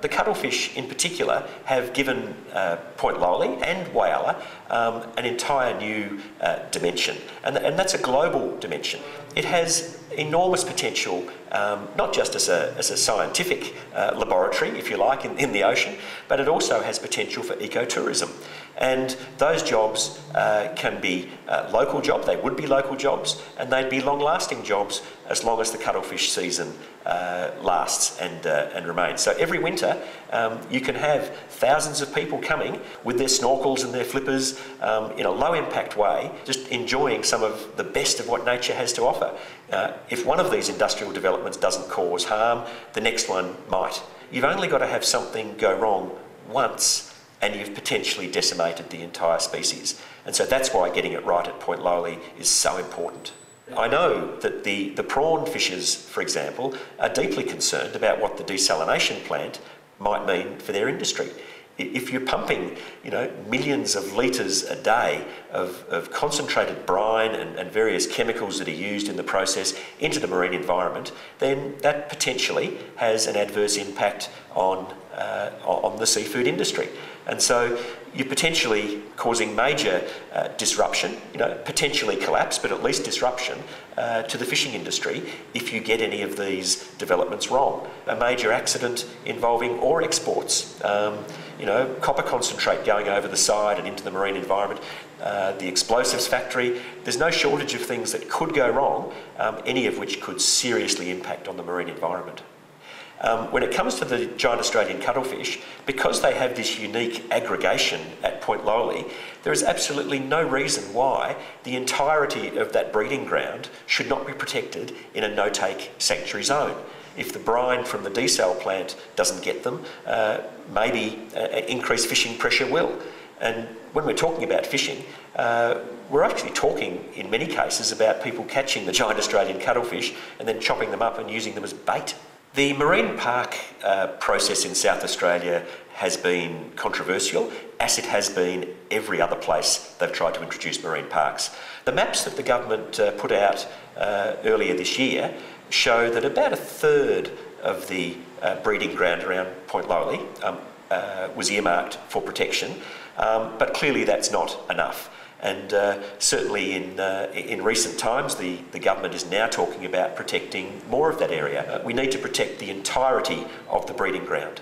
The cuttlefish in particular have given Point Lowly and Whyalla an entire new dimension, and that's a global dimension. It has enormous potential, not just as a scientific laboratory, if you like, in the ocean, but it also has potential for ecotourism. And those jobs can be local jobs, they would be local jobs, and they'd be long-lasting jobs as long as the cuttlefish season lasts and remains. So every winter you can have thousands of people coming with their snorkels and their flippers in a low-impact way, just enjoying some of the best of what nature has to offer. If one of these industrial developments doesn't cause harm, the next one might. You've only got to have something go wrong once and you've potentially decimated the entire species. And so that's why getting it right at Point Lowly is so important. I know that the prawn fishers, for example, are deeply concerned about what the desalination plant might mean for their industry. If you're pumping, millions of litres a day of concentrated brine and various chemicals that are used in the process into the marine environment, then that potentially has an adverse impact on the seafood industry. And so you're potentially causing major disruption, potentially collapse, but at least disruption to the fishing industry if you get any of these developments wrong. A major accident involving ore exports, copper concentrate going over the side and into the marine environment, the explosives factory. There's no shortage of things that could go wrong, any of which could seriously impact on the marine environment. When it comes to the giant Australian cuttlefish, because they have this unique aggregation at Point Lowly, there is absolutely no reason why the entirety of that breeding ground should not be protected in a no-take sanctuary zone. If the brine from the desal plant doesn't get them, maybe increased fishing pressure will. And when we're talking about fishing, we're actually talking, in many cases, about people catching the giant Australian cuttlefish and then chopping them up and using them as bait. The marine park process in South Australia has been controversial, as it has been every other place they've tried to introduce marine parks. The maps that the government put out earlier this year show that about a third of the breeding ground around Point Lowly was earmarked for protection, but clearly that's not enough. And certainly in recent times, the government is now talking about protecting more of that area. We need to protect the entirety of the breeding ground.